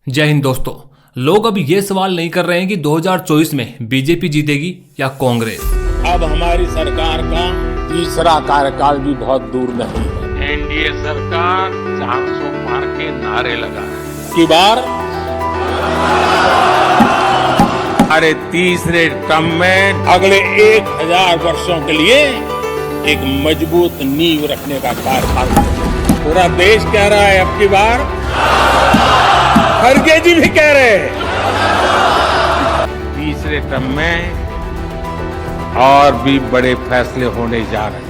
जय हिंद दोस्तों। लोग अब ये सवाल नहीं कर रहे हैं कि 2024 में बीजेपी जीतेगी या कांग्रेस। अब हमारी सरकार का तीसरा कार्यकाल भी बहुत दूर नहीं है। एनडीए सरकार 400 पार के नारे लगा रही है। की बार हमारे तीसरे टर्म में अगले 1000 वर्षों के लिए एक मजबूत नींव रखने का कार्य पूरा देश कह रहा है। अब की बार खड़गे जी भी कह रहे हैं तीसरे टर्म में और भी बड़े फैसले होने जा रहे हैं।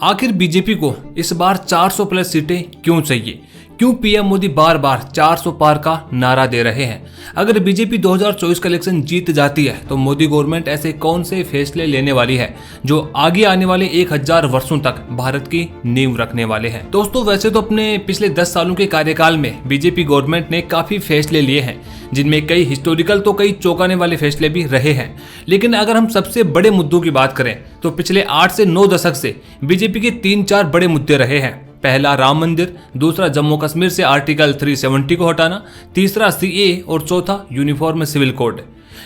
आखिर बीजेपी को इस बार 400 प्लस सीटें क्यों चाहिए? क्यों पीएम मोदी बार बार 400 पार का नारा दे रहे हैं? अगर बीजेपी 2024 का इलेक्शन जीत जाती है तो मोदी गवर्नमेंट ऐसे कौन से फैसले लेने वाली है जो आगे आने वाले 1000 वर्षों तक भारत की नींव रखने वाले हैं? दोस्तों, वैसे तो अपने पिछले 10 सालों के कार्यकाल में बीजेपी गवर्नमेंट ने काफी फैसले लिए हैं, जिनमें कई हिस्टोरिकल तो कई चौंकाने वाले फैसले भी रहे हैं। लेकिन अगर हम सबसे बड़े मुद्दों की बात करें तो पिछले 8 से 9 दशक से बीजेपी के 3-4 बड़े मुद्दे रहे हैं। पहला राम मंदिर, दूसरा जम्मू कश्मीर से आर्टिकल 370 को हटाना, तीसरा सीएए और चौथा यूनिफॉर्म सिविल कोड।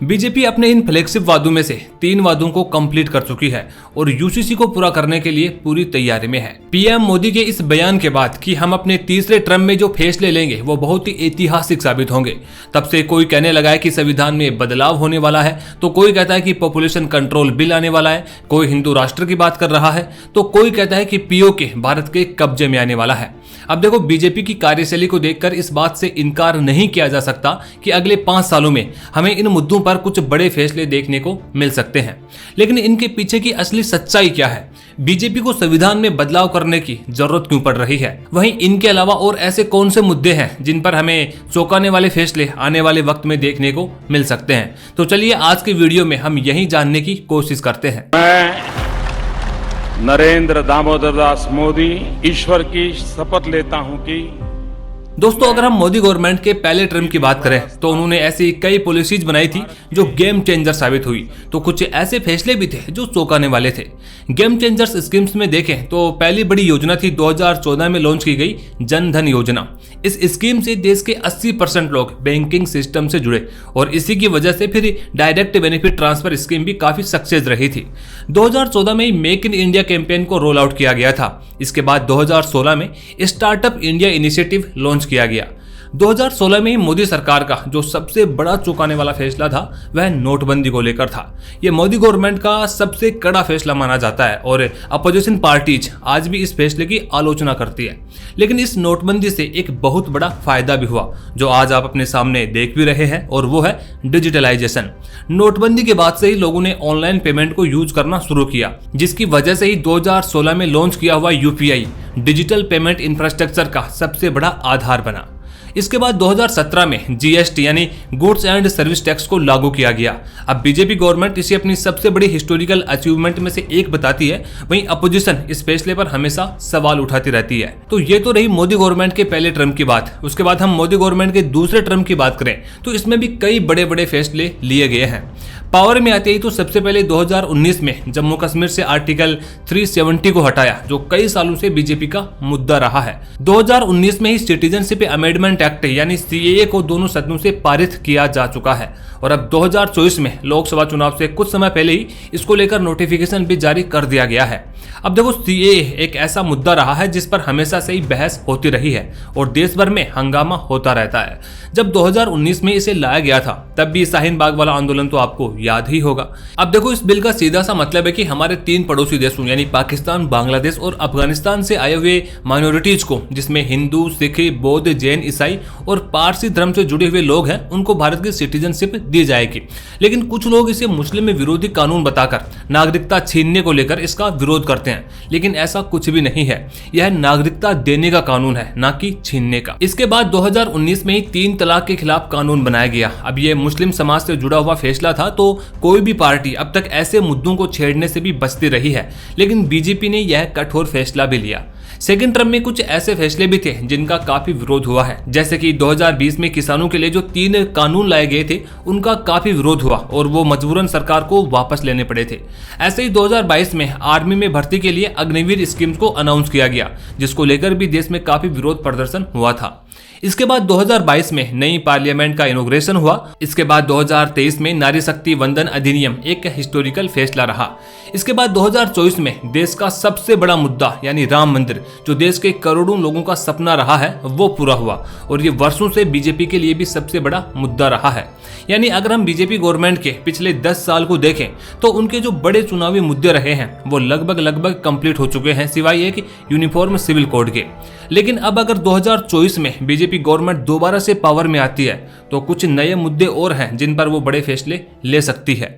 बीजेपी अपने इन फ्लैगशिप वादों में से 3 वादों को कंप्लीट कर चुकी है और यूसीसी को पूरा करने के लिए पूरी तैयारी में है। पीएम मोदी के इस बयान के बाद कि हम अपने तीसरे टर्म में जो फैसले लेंगे वो बहुत ही ऐतिहासिक साबित होंगे, तब से कोई कहने लगा है कि संविधान में बदलाव होने वाला है, तो कोई कहता है कि पॉपुलेशन कंट्रोल बिल आने वाला है, कोई हिंदू राष्ट्र की बात कर रहा है, तो कोई कहता है कि पीओके भारत के कब्जे में आने वाला है। अब देखो, बीजेपी की कार्यशैली को देखकर इस बात से इनकार नहीं किया जा सकता कि अगले 5 सालों में हमें इन मुद्दों पर कुछ बड़े फैसले देखने को मिल सकते हैं। लेकिन इनके पीछे की असली सच्चाई क्या है? बीजेपी को संविधान में बदलाव करने की जरूरत क्यों पड़ रही है? वहीं इनके अलावा और ऐसे कौन से मुद्दे हैं जिन पर हमें चौंकाने वाले फैसले आने वाले वक्त में देखने को मिल सकते हैं? तो चलिए आज के वीडियो में हम यही जानने की कोशिश करते हैं। मैं नरेंद्र दामोदर दास मोदी ईश्वर की शपथ लेता हूं कि दोस्तों, अगर हम मोदी गवर्नमेंट के पहले टर्म की बात करें तो उन्होंने ऐसी कई पॉलिसीज बनाई थी जो गेम चेंजर साबित हुई, तो कुछ ऐसे फैसले भी थे जो चौंकाने वाले थे। गेम चेंजर्स स्कीम्स में देखें तो पहली बड़ी योजना थी 2014 में लॉन्च की गई जन धन योजना। इस स्कीम से देश के 80% लोग बैंकिंग सिस्टम से जुड़े और इसी की वजह से फिर डायरेक्ट बेनिफिट ट्रांसफर स्कीम भी काफी सक्सेस रही थी। 2014 में मेक इन इंडिया कैंपेन को रोल आउट किया गया था। इसके बाद 2016 में स्टार्टअप इंडिया इनिशिएटिव लॉन्च किया गया। 2016 में मोदी सरकार का जो सबसे बड़ा चौंकाने वाला फैसला था वह नोटबंदी को लेकर था। यह मोदी गवर्नमेंट का सबसे कड़ा फैसला माना जाता है और अपोजिशन पार्टीज आज भी इस फैसले की आलोचना करती है। लेकिन इस नोटबंदी से एक बहुत बड़ा फायदा भी हुआ जो आज आप अपने सामने देख भी रहे हैं, और वो है डिजिटलाइजेशन। नोटबंदी के बाद से ही लोगों ने ऑनलाइन पेमेंट को यूज करना शुरू किया, जिसकी वजह से ही 2016 में लॉन्च किया हुआ यूपीआई डिजिटल पेमेंट इंफ्रास्ट्रक्चर का सबसे बड़ा आधार बना। इसके बाद 2017 में जीएसटी यानी गुड्स एंड सर्विस टैक्स को लागू किया गया। अब बीजेपी गवर्नमेंट इसे अपनी सबसे बड़ी हिस्टोरिकल अचीवमेंट में से एक बताती है, वहीं अपोजिशन इस फैसले पर हमेशा सवाल उठाती रहती है। तो ये तो रही मोदी गवर्नमेंट के पहले टर्म की बात। उसके बाद हम मोदी गवर्नमेंट के दूसरे टर्म की बात करें तो इसमें भी कई बड़े बड़े फैसले लिए गए हैं। पावर में आते ही तो सबसे पहले 2019 में जम्मू कश्मीर से आर्टिकल 370 को हटाया, जो कई सालों से बीजेपी का मुद्दा रहा है। 2019 में ही सिटीजनशिप अमेंडमेंट एक्ट यानी सीएए को दोनों सदनों से पारित किया जा चुका है और अब 2024 में लोकसभा चुनाव से कुछ समय पहले ही इसको लेकर नोटिफिकेशन भी जारी कर दिया गया है। अब देखो, सीएए एक ऐसा मुद्दा रहा है जिस पर हमेशा से ही बहस होती रही है और देश भर में हंगामा होता रहता है। जब 2019 में इसे लाया गया था तब भी शाहीन बाग वाला आंदोलन तो आपको याद ही होगा। अब देखो, इस बिल का सीधा सा मतलब है कि हमारे 3 पड़ोसी देशों यानी पाकिस्तान, बांग्लादेश और अफगानिस्तान से आए हुए माइनॉरिटीज को, जिसमें हिंदू, सिख, बौद्ध, जैन, ईसाई और पारसी धर्म से जुड़े हुए लोग हैं, उनको भारत की सिटीजनशिप दी जाएगी। लेकिन कुछ लोग इसे मुस्लिम विरोधी कानून बताकर नागरिकता छीनने को लेकर इसका विरोध करते हैं, लेकिन ऐसा कुछ भी नहीं है। यह नागरिकता देने का कानून है, ना कि छीनने का। इसके बाद 2019 में ही 3 तलाक के खिलाफ कानून बनाया गया। अब यह मुस्लिम समाज से जुड़ा हुआ फैसला था, तो कोई भी पार्टी अब तक ऐसे मुद्दों को छेड़ने से भी बचती रही है, लेकिन बीजेपी ने यह कठोर फैसला भी लिया। सेकेंड टर्म में कुछ ऐसे फैसले भी थे जिनका काफी विरोध हुआ है, जैसे कि 2020 में किसानों के लिए जो 3 कानून लाए गए थे उनका काफी विरोध हुआ और वो मजबूरन सरकार को वापस लेने पड़े थे। ऐसे ही 2022 में आर्मी में भर्ती के लिए अग्निवीर स्कीम को अनाउंस किया गया, जिसको लेकर भी देश में काफी विरोध प्रदर्शन हुआ था। इसके बाद 2022 में नई पार्लियामेंट का इनॉग्रेशन हुआ। इसके बाद 2023 में नारी शक्ति वंदन अधिनियम एक हिस्टोरिकल फैसला रहा। इसके बाद 2024 में देश का सबसे बड़ा मुद्दा यानी राम मंदिर, जो देश के करोड़ों लोगों का सपना रहा है, वो पूरा हुआ और ये वर्षों से बीजेपी के लिए भी सबसे बड़ा मुद्दा रहा है। यानी अगर हम बीजेपी गवर्नमेंट के पिछले 10 साल को देखें तो उनके जो बड़े चुनावी मुद्दे रहे हैं वो लगभग कंप्लीट हो चुके हैं, सिवाय एक यूनिफॉर्म सिविल कोड के। लेकिन अब अगर 2024 में बीजेपी गवर्नमेंट दोबारा से पावर में आती है तो कुछ नए मुद्दे और हैं जिन पर वो बड़े फैसले ले सकती है।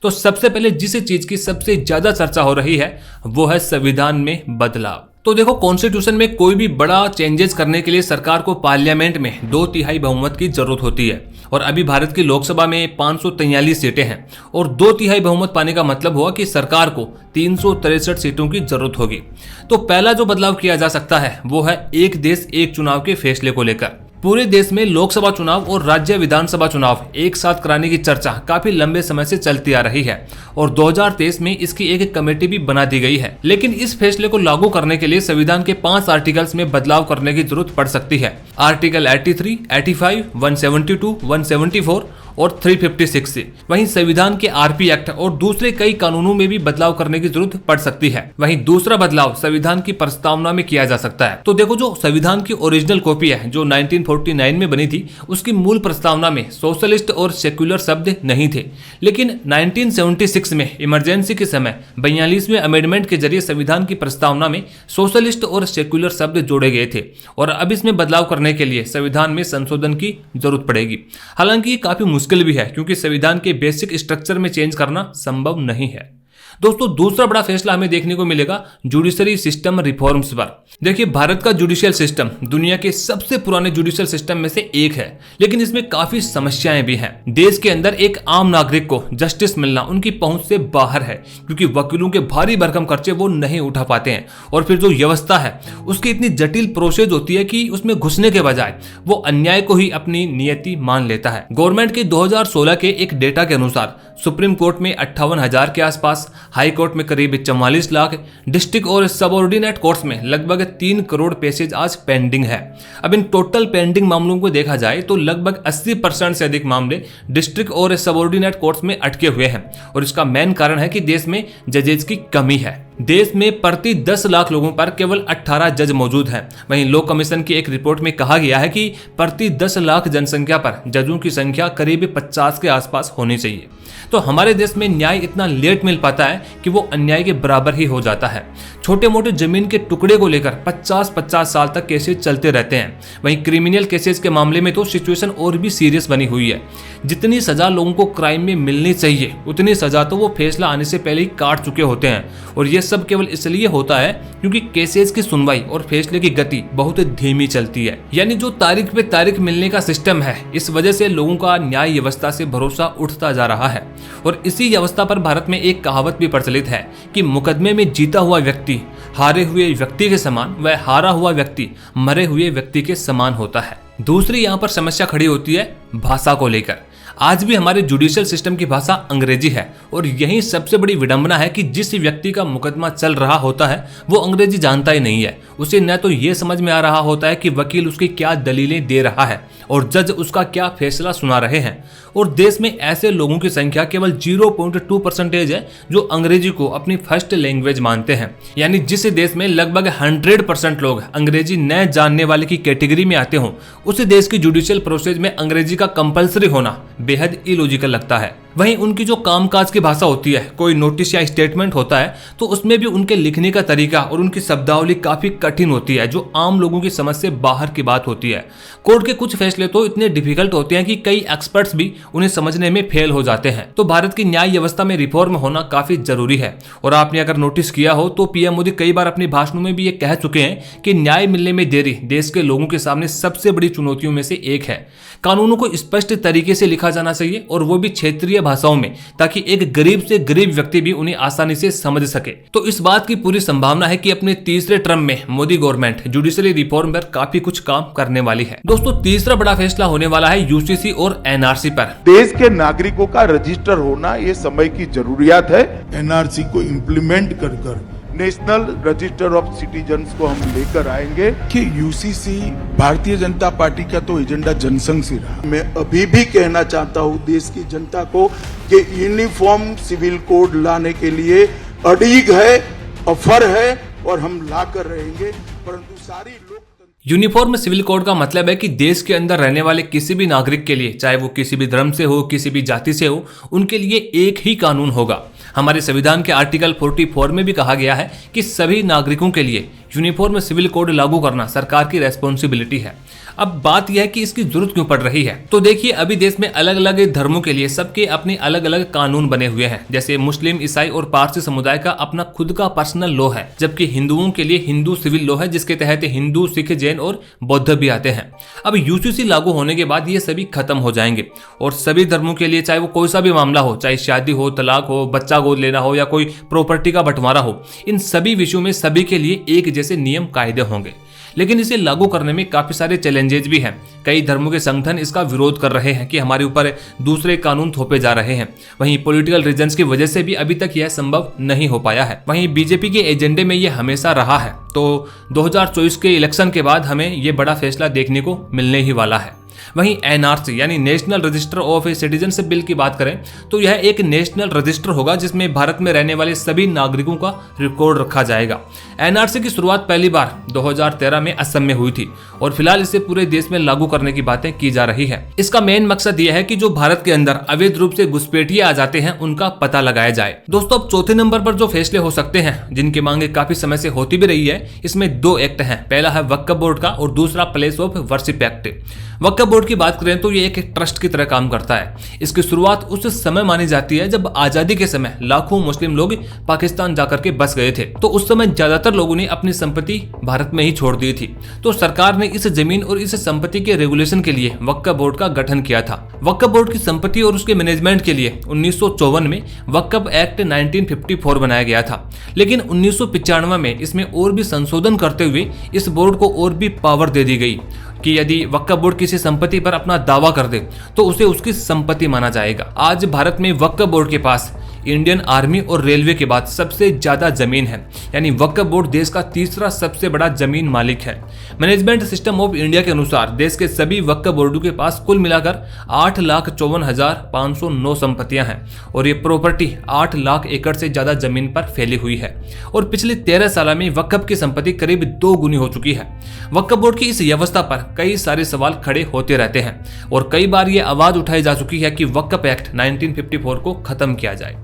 तो सबसे पहले जिस चीज की सबसे ज्यादा चर्चा हो रही है वो है संविधान में बदलाव। तो देखो, कॉन्स्टिट्यूशन में कोई भी बड़ा चेंजेस करने के लिए सरकार को पार्लियामेंट में 2/3 बहुमत की जरूरत होती है और अभी भारत की लोकसभा में 543 सीटें हैं और 2/3 बहुमत पाने का मतलब हुआ कि सरकार को 363 सीटों की जरूरत होगी। तो पहला जो बदलाव किया जा सकता है वो है एक देश एक चुनाव के फैसले को लेकर। पूरे देश में लोकसभा चुनाव और राज्य विधानसभा चुनाव एक साथ कराने की चर्चा काफी लंबे समय से चलती आ रही है और 2023 में इसकी एक कमेटी भी बना दी गई है। लेकिन इस फैसले को लागू करने के लिए संविधान के 5 आर्टिकल्स में बदलाव करने की जरूरत पड़ सकती है। आर्टिकल 83, 85, 172, 174 और 356 से। वहीं संविधान के आरपी एक्ट और दूसरे कई कानूनों में भी बदलाव करने की जरूरत पड़ सकती है। वहीं दूसरा बदलाव संविधान की प्रस्तावना में किया जा सकता है। तो देखो, जो संविधान की ओरिजिनल कॉपी है जो 1949 में बनी थी, उसकी मूल प्रस्तावना में सोशलिस्ट और सेक्युलर शब्द नहीं थे। लेकिन 1976 में इमरजेंसी के समय 42वें अमेंडमेंट के जरिए संविधान की प्रस्तावना में सोशलिस्ट और सेक्युलर शब्द जोड़े गए थे और अब इसमें बदलाव करने के लिए संविधान में संशोधन की जरूरत पड़ेगी। हालांकि ये काफी मुश्किल भी है क्योंकि संविधान के बेसिक स्ट्रक्चर में चेंज करना संभव नहीं है। दोस्तों, दूसरा बड़ा फैसला हमें देखने को मिलेगा जुडिशरी सिस्टम रिफॉर्म्स पर। देखिए, भारत का जुडिशियल सिस्टम दुनिया के सबसे पुराने जुडिशियल सिस्टम में से एक है, लेकिन इसमें काफी समस्याएं भी हैं। देश के अंदर एक आम नागरिक को जस्टिस मिलना उनकी पहुंच से बाहर है क्योंकि वकीलों के भारी भरकम खर्चे वो नहीं उठा पाते हैं और फिर जो व्यवस्था है उसकी इतनी जटिल प्रोसेस होती है कि उसमें घुसने के बजाय वो अन्याय को ही अपनी नियति मान लेता है। गवर्नमेंट के 2016 के एक डेटा के अनुसार सुप्रीम कोर्ट में 58,000 के आसपास, हाई कोर्ट में करीब 44 लाख, डिस्ट्रिक्ट और सबऑर्डिनेट कोर्ट्स में लगभग 3 करोड़ केसेज आज पेंडिंग है। अब इन टोटल पेंडिंग मामलों को देखा जाए तो लगभग 80% से अधिक मामले डिस्ट्रिक्ट और सबऑर्डिनेट कोर्ट्स में अटके हुए हैं और इसका मेन कारण है कि देश में जजेज की कमी है। देश में प्रति 10 लाख लोगों पर केवल 18 जज मौजूद हैं। वहीं लॉ कमीशन की एक रिपोर्ट में कहा गया है कि प्रति 10 लाख जनसंख्या पर जजों की संख्या करीब 50 के आसपास होनी चाहिए। तो हमारे देश में न्याय इतना लेट मिल पाता है कि वो अन्याय के बराबर ही हो जाता है। छोटे मोटे जमीन के टुकड़े को लेकर 50-50 साल तक केसेस चलते रहते हैं। वहीं क्रिमिनल केसेस के मामले में तो सिचुएशन और भी सीरियस बनी हुई है। जितनी सजा लोगों को क्राइम में मिलनी चाहिए उतनी सजा तो वो फैसला आने से पहले ही काट चुके होते हैं और ये सब केवल इसलिए होता है क्योंकि केसेस की सुनवाई और फैसले की गति बहुत धीमी चलती है। यानी जो तारीख पे तारीख मिलने का सिस्टम है, इस वजह से लोगों का न्याय व्यवस्था से भरोसा उठता जा रहा है। और इसी व्यवस्था पर भारत में एक कहावत भी प्रचलित है कि मुकदमे में जीता हुआ व्यक्ति हारे हुए व्यक्ति के समान व हारा हुआ व्यक्ति मरे हुए व्यक्ति के समान होता है। दूसरी यहाँ पर समस्या खड़ी होती है भाषा को लेकर। आज भी हमारे जुडिशियल सिस्टम की भाषा अंग्रेजी है और यही सबसे बड़ी विडंबना है कि जिस व्यक्ति का मुकदमा चल रहा होता है वो अंग्रेजी जानता ही नहीं है। उसे न तो ये समझ में आ रहा होता है कि वकील उसकी क्या दलीलें दे रहा है और जज उसका क्या फैसला सुना रहे हैं। और देश में ऐसे लोगों की संख्या केवल 0.2% है जो अंग्रेजी को अपनी फर्स्ट लैंग्वेज मानते हैं। यानी जिस देश में लगभग 100% लोग अंग्रेजी न जानने वाले की कैटेगरी में आते हों, उस देश की जुडिशियल प्रोसेस में अंग्रेजी का कंपलसरी होना बेहद इलॉजिकल लगता है। वहीं उनकी जो कामकाज की भाषा होती है, कोई नोटिस या स्टेटमेंट होता है तो उसमें भी उनके लिखने का तरीका और उनकी शब्दावली काफी कठिन होती है जो आम लोगों की समझ से बाहर की बात होती है। कोर्ट के कुछ फैसले तो इतने डिफिकल्ट होते हैं कि कई एक्सपर्ट्स भी उन्हें समझने में फेल हो जाते हैं। तो भारत की न्याय व्यवस्था में रिफॉर्म होना काफी जरूरी है। और आपने अगर नोटिस किया हो तो पीएम मोदी कई बार अपने भाषणों में भी ये कह चुके हैं कि न्याय मिलने में देरी देश के लोगों के सामने सबसे बड़ी चुनौतियों में से एक है। कानूनों को स्पष्ट तरीके से लिखा जाना चाहिए और वो भी क्षेत्रीय भाषाओं में, ताकि एक गरीब से गरीब व्यक्ति भी उन्हें आसानी से समझ सके। तो इस बात की पूरी संभावना है कि अपने तीसरे टर्म में मोदी गवर्नमेंट जुडिशरी रिफॉर्म पर काफी कुछ काम करने वाली है। दोस्तों, तीसरा बड़ा फैसला होने वाला है यूसीसी और एनआरसी पर। देश के नागरिकों का रजिस्टर होना ये समय की जरूरियात है। एनआरसी को इम्प्लीमेंट कर नेशनल रजिस्टर ऑफ सिटीजन्स को हम लेकर आएंगे कि यूसीसी भारतीय जनता पार्टी का तो एजेंडा जनसंघ से रहा। मैं अभी भी कहना चाहता हूं देश की जनता को कि यूनिफॉर्म सिविल कोड लाने के लिए अड़िग है, ऑफर है और हम ला कर रहेंगे, परंतु सारी लोग यूनिफॉर्म सिविल कोड का मतलब है कि देश के अंदर रहने वाले किसी भी नागरिक के लिए, चाहे वो किसी भी धर्म से हो, किसी भी जाति से हो, उनके लिए एक ही कानून होगा। हमारे संविधान के आर्टिकल 44 में भी कहा गया है कि सभी नागरिकों के लिए यूनिफॉर्म सिविल कोड लागू करना सरकार की रेस्पॉन्सिबिलिटी है। अब बात यह है कि इसकी जरूरत क्यों पड़ रही है। तो देखिए, अभी देश में अलग अलग धर्मों के लिए सबके अपने अलग अलग कानून बने हुए हैं। जैसे मुस्लिम, ईसाई और पारसी समुदाय का अपना खुद का पर्सनल लॉ है, जबकि हिंदुओं के लिए हिंदू सिविल लॉ है, जिसके तहत हिंदू, सिख, जैन और बौद्ध भी आते हैं। अब यूसीसी लागू होने के बाद ये सभी खत्म हो जाएंगे और सभी धर्मों के लिए, चाहे वो कोई सा भी मामला हो, चाहे शादी हो, तलाक हो, बच्चा गोद लेना हो या कोई प्रॉपर्टी का बंटवारा हो, इन सभी विषयों में सभी के लिए एक जैसे नियम कायदे होंगे। लेकिन इसे लागू करने में काफी सारे चैलेंजेस भी हैं। कई धर्मों के संगठन इसका विरोध कर रहे हैं कि हमारे ऊपर दूसरे कानून थोपे जा रहे हैं। वहीं पॉलिटिकल रीजंस की वजह से भी अभी तक यह संभव नहीं हो पाया है। वहीं बीजेपी के एजेंडे में यह हमेशा रहा है, तो 2024 के इलेक्शन के बाद हमें यह बड़ा फैसला देखने को मिलने ही वाला है। वहीं एनआरसी यानी national register of citizenship bill की बात करें तो यह एक नेशनल रजिस्टर होगा जिसमें भारत में रहने वाले सभी नागरिकों का रिकॉर्ड रखा जाएगा। एनआरसी की शुरुआत पहली बार 2013 में असम में हुई थी और फिलहाल इसे पूरे देश में लागू करने की बातें की जा रही है। इसका मेन मकसद यह है कि जो भारत के अंदर अवैध रूप से घुसपैठिए आ जाते हैं उनका पता लगाया जाए। दोस्तों, अब चौथे नंबर पर जो फैसले हो सकते हैं, जिनकी मांगे काफी समय से होती भी रही है, इसमें 2 एक्ट हैं। पहला है वक्फ बोर्ड का और दूसरा place of worship act. Waqf board की बात करें तो ये एक ट्रस्ट की तरह काम करता है। इसकी शुरुआत उस समय मानी जाती है जब आजादी के समय लाखों मुस्लिम लोग पाकिस्तान जाकर के बस गए थे, तो उस समय ज्यादातर लोगों ने अपनी संपत्ति भारत में ही छोड़ दी थी। तो सरकार ने इस जमीन और इस संपत्ति के रेगुलेशन के लिए वक्फ बोर्ड का गठन किया था। वक्फ बोर्ड की संपत्ति और उसके मैनेजमेंट के लिए 1954 में वक्फ एक्ट 1954 बनाया गया था, लेकिन 1995 में इसमें और भी संशोधन करते हुए इस बोर्ड को और भी पावर दे दी गई कि यदि वक्फ बोर्ड किसी संपत्ति पर अपना दावा कर दे तो उसे उसकी संपत्ति माना जाएगा। आज भारत में वक्फ बोर्ड के पास इंडियन आर्मी और रेलवे के बाद सबसे ज्यादा जमीन है, यानी वक्फ बोर्ड देश का तीसरा सबसे बड़ा जमीन मालिक है। मैनेजमेंट सिस्टम ऑफ इंडिया के अनुसार देश के सभी वक्फ बोर्डों के पास कुल मिलाकर 8,54,509 संपत्तियां हैं और ये प्रॉपर्टी 8 लाख एकड़ से ज्यादा जमीन पर फैली हुई है और पिछले 13 साल में वक्फ की संपत्ति करीब 2 गुनी हो चुकी है। वक्फ बोर्ड की इस व्यवस्था पर कई सारे सवाल खड़े होते रहते हैं और कई बार ये आवाज उठाई जा चुकी है कि वक्फ एक्ट 1954 को खत्म किया जाए।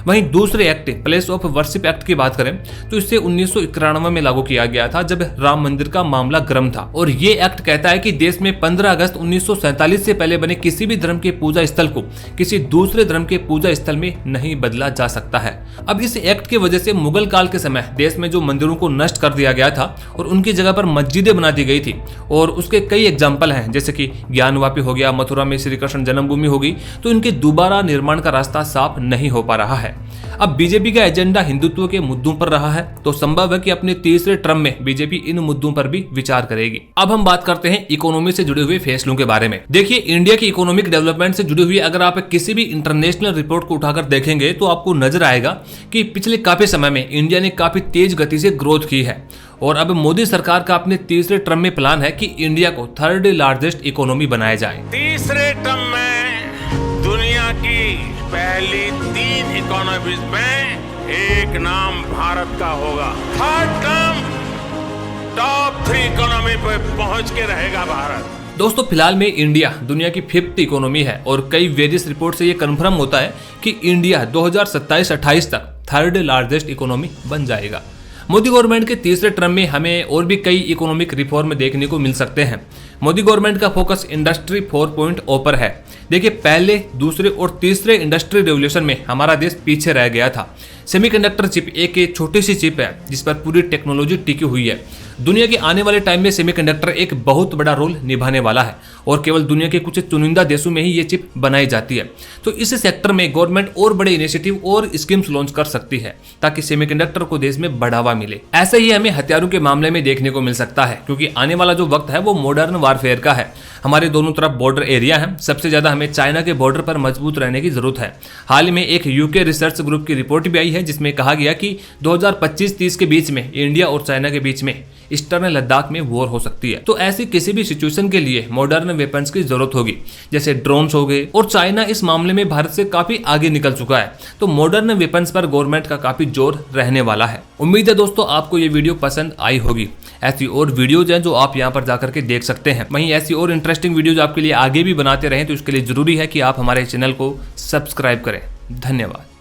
वहीं दूसरे act place of worship act की बात करें तो इसे 1991 में लागू किया गया था जब राम मंदिर का मामला गर्म था और ये एक्ट कहता है कि देश में 15 अगस्त 1947 से पहले बने किसी भी धर्म के पूजा स्थल को किसी दूसरे धर्म के पूजा स्थल में नहीं बदला जा सकता है। अब इस एक्ट की वजह से मुगल काल के समय देश में जो मंदिरों को नष्ट कर दिया गया था और उनकी जगह पर मस्जिदें बना दी गई थी और उसके कई एग्जाम्पल हैं, जैसे कि ज्ञानवापी हो गया, मथुरा में श्री कृष्ण जन्मभूमि होगी, तो इनके दोबारा निर्माण का रास्ता साफ नहीं हो पा रहा है। अब बीजेपी का एजेंडा हिंदुत्व के मुद्दों पर रहा है, तो संभव है कि अपने तीसरे टर्म में बीजेपी इन मुद्दों पर भी विचार करेगी। अब हम बात करते हैं इकोनॉमी से जुड़े हुए फैसलों के बारे में। देखिए, इंडिया की इकोनॉमिक डेवलपमेंट से जुड़ी हुई अगर आप किसी भी इंटरनेशनल रिपोर्ट को उठाकर देखेंगे तो आपको नजर आएगा कि पिछले काफी समय में इंडिया ने काफी तेज गति से ग्रोथ की है और अब मोदी सरकार का अपने तीसरे टर्म में प्लान है कि इंडिया को 3rd लार्जेस्ट इकोनॉमी बनाया जाए। तीसरे टर्म में दुनिया की पहली 3 इकोनॉमीज में एक नाम भारत का होगा। 3rd टर्म टॉप 3 इकोनॉमी पे पहुंच के रहेगा भारत। दोस्तों, फिलहाल में इंडिया दुनिया की 5th इकोनॉमी है और कई वेरियस रिपोर्ट से ये कंफर्म होता है कि इंडिया 2027-28 तक 3rd लार्जेस्ट इकोनॉमी बन जाएगा। मोदी गवर्नमेंट के तीसरे टर्म में हमें और भी कई इकोनॉमिक रिफॉर्म देखने को मिल सकते हैं। मोदी गवर्नमेंट का फोकस इंडस्ट्री 4.0 पर है। देखिए, पहले, दूसरे और तीसरे इंडस्ट्री रेवोल्यूशन में हमारा देश पीछे रह गया था। सेमीकंडक्टर चिप एक छोटी सी चिप है जिस पर पूरी टेक्नोलॉजी टिकी हुई है। दुनिया के आने वाले टाइम में सेमीकंडक्टर एक बहुत बड़ा रोल निभाने वाला है और केवल दुनिया के कुछ चुनिंदा देशों में ही ये चिप बनाई जाती है। तो इस सेक्टर में गवर्नमेंट और बड़े इनिशिएटिव और स्कीम्स लॉन्च कर सकती है ताकि सेमीकंडक्टर को देश में बढ़ावा मिले। ऐसे ही हमें हथियारों के मामले में देखने को मिल सकता है, क्योंकि आने वाला जो वक्त है वो मॉडर्न वारफेयर का है। हमारे दोनों तरफ बॉर्डर एरिया है, सबसे ज्यादा हमें चाइना के बॉर्डर पर मजबूत रहने की जरूरत है। हाल ही में एक यूके रिसर्च ग्रुप की रिपोर्ट भी आई है जिसमें कहा गया कि 2025-30 के बीच में इंडिया और चाइना के बीच में ईस्टर्न लद्दाख में वॉर हो सकती है। तो ऐसी किसी भी सिचुएशन के लिए मॉडर्न वेपन्स की जरूरत होगी, जैसे ड्रोन्स हो गए, और चाइना इस मामले में भारत से काफी आगे निकल चुका है। तो मॉडर्न वेपन्स पर गवर्नमेंट का काफी जोर रहने वाला है। उम्मीद है दोस्तों आपको ये वीडियो पसंद आई होगी। ऐसी और वीडियोज हैं जो आप यहाँ पर जाकर के देख सकते हैं। वहीं ऐसी और इंटरेस्टिंग वीडियोज आपके लिए आगे भी बनाते रहें, तो इसके लिए जरूरी है कि आप हमारे चैनल को सब्सक्राइब करें। धन्यवाद।